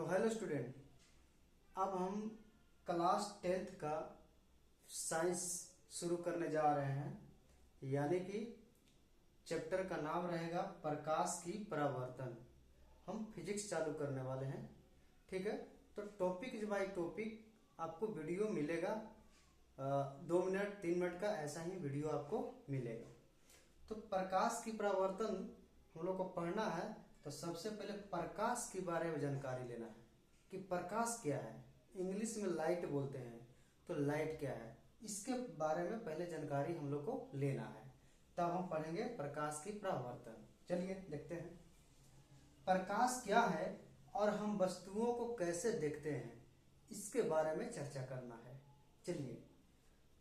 Hello student, अब हम class 10th का साइंस शुरू करने जा रहे हैं। यानी कि चैप्टर का नाम रहेगा प्रकाश की परावर्तन। हम फिजिक्स चालू करने वाले हैं, ठीक है। तो टॉपिक बाय टॉपिक आपको वीडियो मिलेगा। 2 मिनट 3 मिनट का ऐसा ही वीडियो आपको मिलेगा। तो प्रकाश की परावर्तन हम लोग को पढ़ना है। तो सबसे पहले प्रकाश के बारे में जानकारी लेना है कि प्रकाश क्या है। इंग्लिश में लाइट बोलते हैं, तो लाइट क्या है इसके बारे में पहले जानकारी हम लोग को लेना है, तब हम पढ़ेंगे प्रकाश की परावर्तन। चलिए देखते हैं प्रकाश क्या है और हम वस्तुओं को कैसे देखते हैं, इसके बारे में चर्चा करना है। चलिए,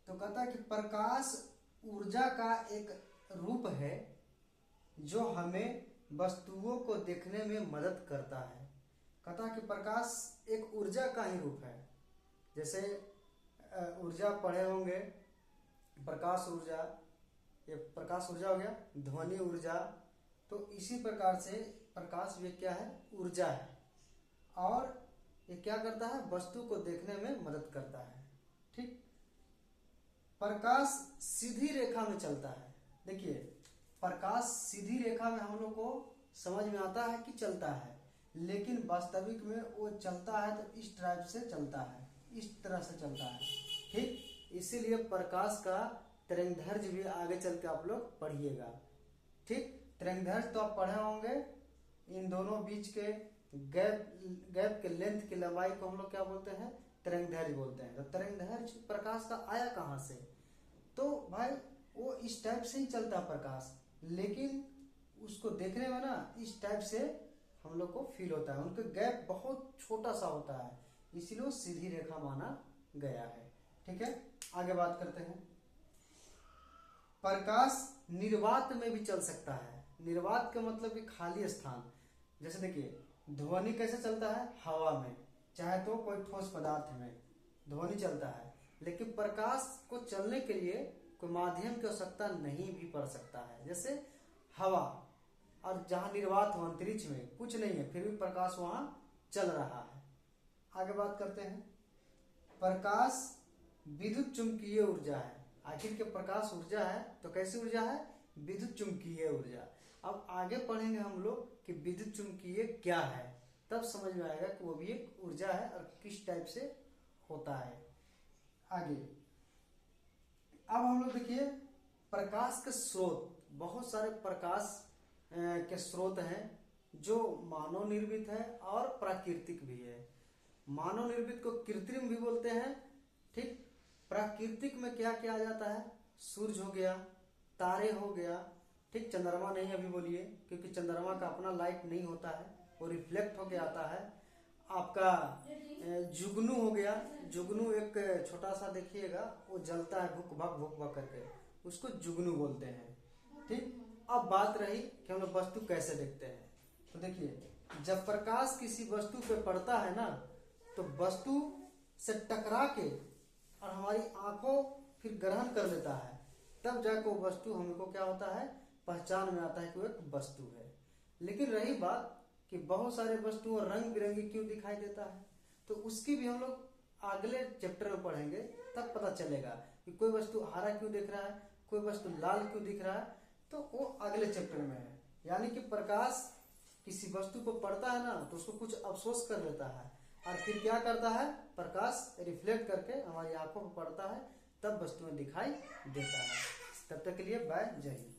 तो कहता है कि प्रकाश ऊर्जा का एक रूप है जो हमें वस्तुओं को देखने में मदद करता है। कहता है कि प्रकाश एक ऊर्जा का ही रूप है। जैसे ऊर्जा पढ़े होंगे, प्रकाश ऊर्जा, ये प्रकाश ऊर्जा हो गया, ध्वनि ऊर्जा। तो इसी प्रकार से प्रकाश भी क्या है, ऊर्जा है, और ये क्या करता है, वस्तु को देखने में मदद करता है। ठीक, प्रकाश सीधी रेखा में चलता है। देखिए, प्रकाश सीधी रेखा में हम लोग को समझ में आता है कि चलता है, लेकिन वास्तविक में वो चलता है तो इस टाइप से चलता है, इस तरह से चलता है। ठीक, इसीलिए प्रकाश का तरंगदैर्घ्य भी आगे चल के आप लोग पढ़िएगा। ठीक, तरंगदैर्घ्य तो आप पढ़े होंगे, इन दोनों बीच के गैप के लेंथ की लंबाई को हम लोग क्या बोलते हैं, तरंगदैर्घ्य बोलते हैं। तो तरंगदैर्घ्य प्रकाश का आया कहाँ से, तो भाई वो इस टाइप से ही चलता प्रकाश, लेकिन उसको देखने में ना इस टाइप से हम लोग को फील होता है। उनका गैप बहुत छोटा सा होता है, इसीलिए वो सीधी रेखा माना गया है। ठीक है, आगे बात करते हैं। प्रकाश निर्वात में भी चल सकता है। निर्वात का मतलब कि खाली स्थान। जैसे देखिए, ध्वनि कैसे चलता है, हवा में, चाहे तो कोई ठोस पदार्थ में ध्वनि चलता है। लेकिन प्रकाश को चलने के लिए कोई माध्यम की आवश्यकता नहीं भी पड़ सकता है। जैसे हवा, और जहां निर्वात हो अंतरिक्ष में कुछ नहीं है, फिर भी प्रकाश वहां चल रहा है। आगे बात करते हैं। प्रकाश विद्युत चुंबकीय ऊर्जा है। आखिर के प्रकाश ऊर्जा है तो कैसी ऊर्जा है, विद्युत चुंबकीय ऊर्जा। अब आगे पढ़ेंगे हम लोग कि विद्युत चुंबकीय क्या है, तब समझ में आएगा कि वो भी एक ऊर्जा है और किस टाइप से होता है। आगे अब हम लोग देखिए प्रकाश के स्रोत। बहुत सारे प्रकाश के स्रोत हैं जो मानव निर्मित है और प्राकृतिक भी है। मानव निर्मित को कृत्रिम भी बोलते हैं। ठीक, प्राकृतिक में क्या क्या आ जाता है, सूरज हो गया, तारे हो गया। ठीक, चंद्रमा नहीं अभी बोलिए, क्योंकि चंद्रमा का अपना लाइट नहीं होता है, वो रिफ्लेक्ट होके आता है। आपका जुगनू हो गया। जुगनू एक छोटा सा देखिएगा, वो जलता है भुक भक करके, उसको जुगनू बोलते हैं। ठीक, अब बात रही कि हम लोग वस्तु कैसे देखते हैं। तो देखिए, जब प्रकाश किसी वस्तु पे पड़ता है ना, तो वस्तु से टकरा के और हमारी आंखों फिर ग्रहण कर लेता है, तब जाकर वो वस्तु हमको क्या होता है, पहचान में आता है कि वो एक वस्तु है। लेकिन रही बात कि बहुत सारे वस्तुओं रंग बिरंगी क्यों दिखाई देता है, तो उसकी भी हम लोग अगले चैप्टर में पढ़ेंगे, तब पता चलेगा कि कोई वस्तु हरा क्यों दिख रहा है, कोई वस्तु लाल क्यों दिख रहा है, तो वो अगले चैप्टर में है। यानी कि प्रकाश किसी वस्तु को पड़ता है ना, तो उसको कुछ अफसोस कर लेता है, और फिर क्या करता है, प्रकाश रिफ्लेक्ट करके हमारी आंखों पर पड़ता है, तब वस्तुएं दिखाई देता है। तब तक के लिए बाय, जय हिंद।